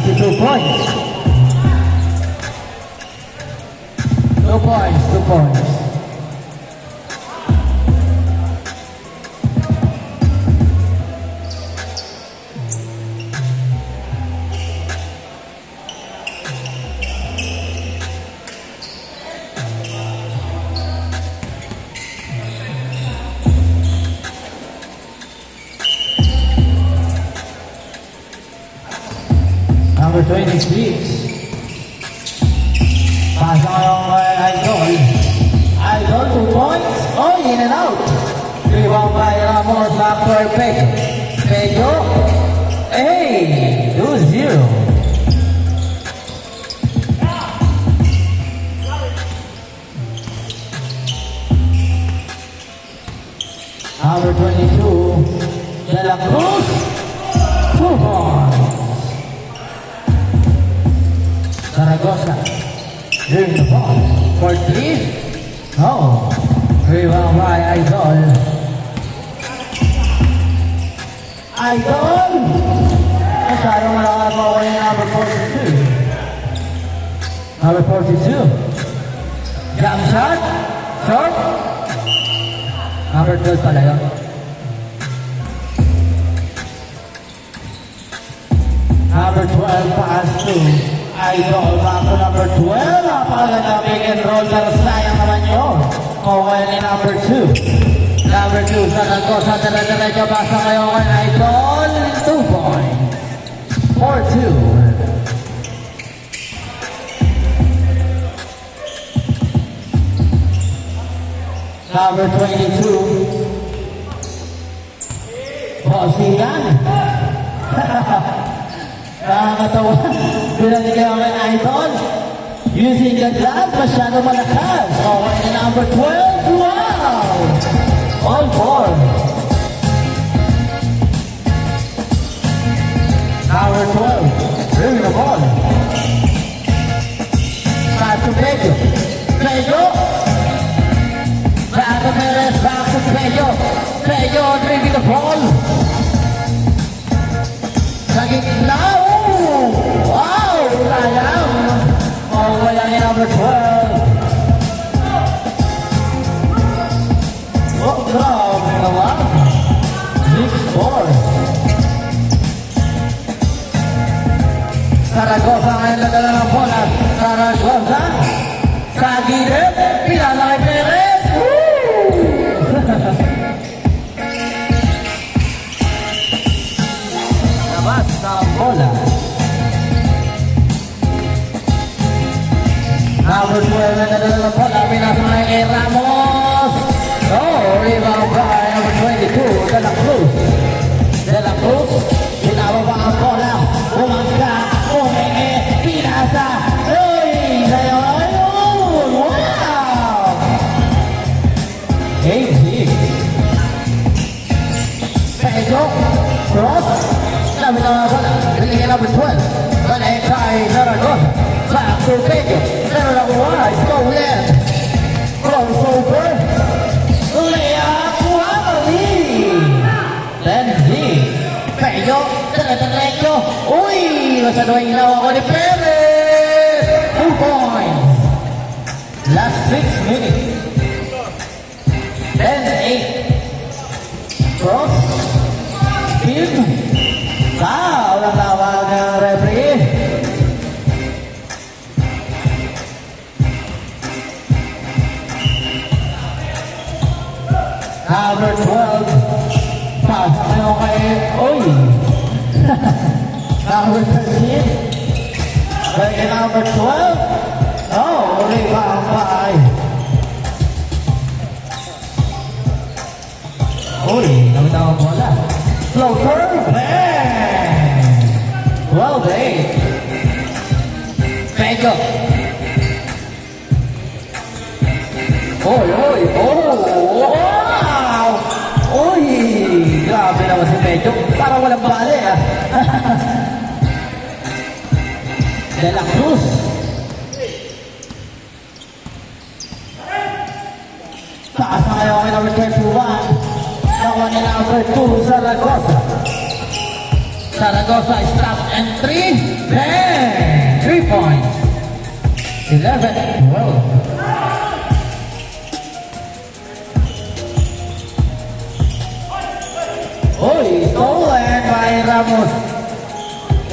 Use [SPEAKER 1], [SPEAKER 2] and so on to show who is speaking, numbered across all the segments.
[SPEAKER 1] 62 points. 2 points, 2 points. Number 26. Pass on Idol. Idol 2 points. Oh, in and out. Rebound by Ramos back for Pejo. Pejo. Hey, 2-0. Number 22. De La Cruz. 2 points. Zaragoza, here's the ball for 3. Oh, rebound by Idol. Idol! Masyadong malakas mo ko yung number 42. Number 42. Jump shot. Short. Number 12 pala yun. Number 12 pass to Idol, back to number 12. Napakaganda pick and roll, pero sayang naman yun. Okay ni number 2. Number 2 sa Zaragoza, dire-diretso basa ngayon kay Idol. 2 points. 4-2. Number 22. Bosigan. Nakakatawa. Binaligaw kay Idol. Using the glove, masyado malakas. Okay, and number 12. Wow! All four. Number 12. Bring the ball. Back to Pejo. Pejo. Back to Perez. Back to Pejo. Pejo bringing the ball. Saging now. Wow! Sayang! Oh, wala ni number 12. Oh, grabe naman. 6-4. Zaragoza ngayon nagdala ng bola. Zaragoza. Sa gilid. Pinala kay Perez. Labas ng bola. Number 12 na nadala ng bola, pinasama kay Ramos. Oh, rebound by number 22, De La Cruz. De La Cruz, pinababa ang bola. Umangka, umingi, pinasa. Uy, sayo, ayun, wow! 8-6. Pejo, cross. Sabi na bola, binigyan number 12. Balik kay Zaragoza. Back to Pejo. Pero lang wise, go left. Crossover. Layup, Wally. 10-6. Pejo, dire-diretso. Uy, masyado yung ginawa ko ni Perez. 2 points. Last 6 minutes. 10-8. Cross. Spin. Foul ang tawag ng referee. Number 12. Pass ngayon kay Oy. Number 13. Kay number 12. Oh, rebound by Oy, nakita ang bola. Floater. Bang! Well played. Pejo. Oy, oy, oh! Wow! Uy! Grabe naman si Pejo. Parang walang bali ah. De La Cruz. Taas na kayo kay number 21. Nakuha ni number 2 Zaragoza. Zaragoza stop and 3. Bang! 3 points. 11-12. Uy, stolen by Ramos.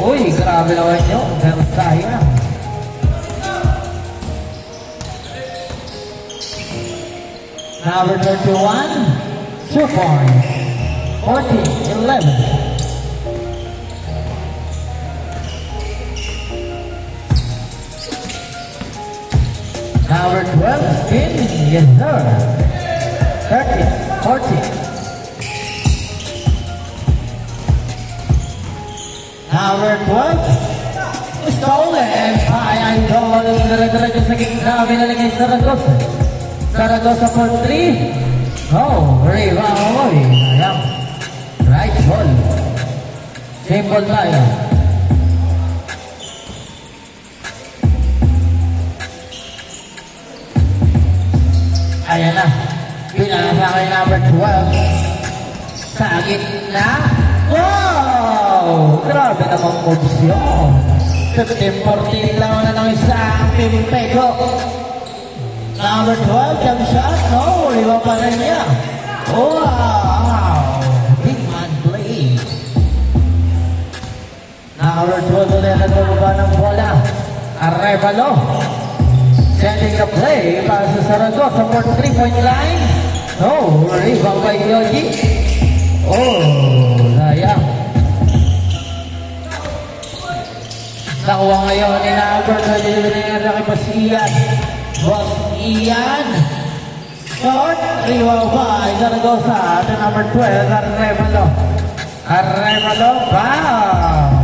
[SPEAKER 1] Uy, grabe naman yun. Pero sayang. Number 31, 2 points. 14-11. Number 12, spin, yes sir. 13-14. Number 12, stolen by Idol. Dala-dala sa gitna, binalagay sa Zaragoza. Zaragoza for 3. Oh, rebound. Ayan. Right ball. Same ball tayo. Ayan na. Pinasa kay number 12. Sa gitna. Wow! Grabe namang moves yun. 15-14 lang na ng isang Pimpego. Number 12, jump shot. No, iba pa rin niya. Wow! Big man play. Number 12 ulit nagbaba ng bola. Arevalo. Sending the play para sa Zaragoza for 3-point line. No, rebound by Yogi. Oh, sayang. Nakuha ngayon ni number 12 na kay Ian. Boss Ian. Short, rebound by Zaragoza. The number 12, Arevalo. Arevalo, wow!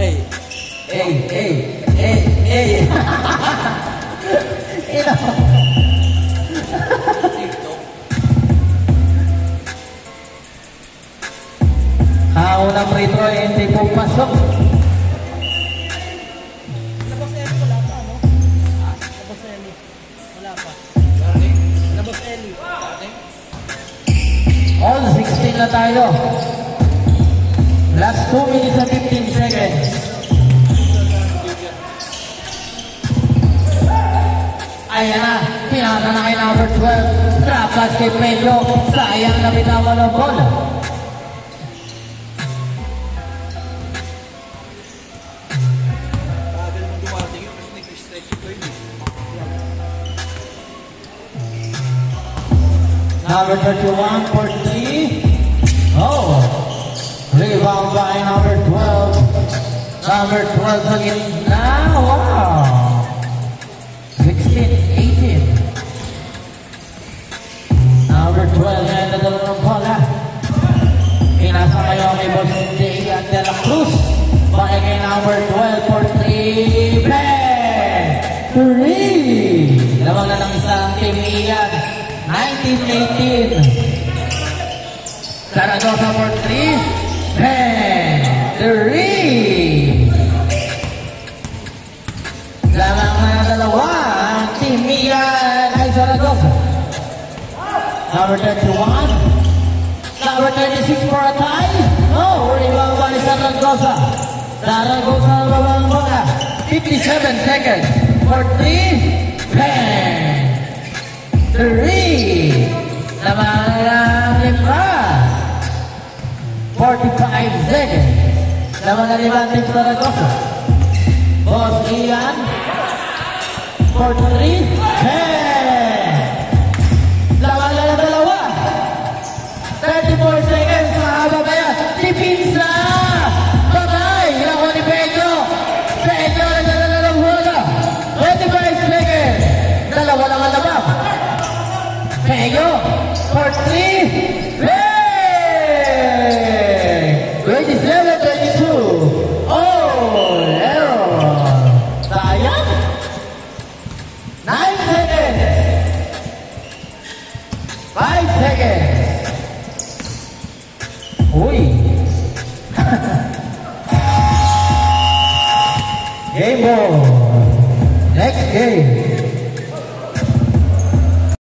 [SPEAKER 1] Hey. Ino. Unang free throw, hindi pupasok.
[SPEAKER 2] Labos Eli, wala pa, no? Labos Eli. Wala pa. Labos Eli.
[SPEAKER 1] All 16 na tayo. Last 2 minutes and 15 seconds. Ayan na, pinata na kay number 12. Trapas kay Pedro. Sayang na binawa ng bola. Number 31 for 3. Oh, rebound by number 12. Number 12 again. Wow. 16-18. Number 12 na nagdala ng bola. Pinasa kayo kay Boss Day at De La Cruz. Baya kay number 12 for 3. Bang! 3! Lamang na ng isang team Ian. 19-18. Zaragoza for 3. Bang! 3! Lamang na dalawa. Team Ian ay Zaragoza. Number 31. Number 36 for a tie. Oh, rebound by Zaragoza. Zaragoza babang bola. 57 seconds for 3. Bang! 3. Lamang na lima. 45 seconds. Lamang na lima ng Zaragoza. Boss Ian. For 3. Bang! Lamang na dalawa. 34 seconds. Mahaba ba yan? Tipinsa! Patay! Nakuha ni Pedro. Pedro nagdala ng bola. 25 seconds. Dalawa lang ang labang. Pedro for 3. Bang! 27-22. Oh, error. Sayang. 9 seconds. 5 seconds. Uy. Game ball. Next game.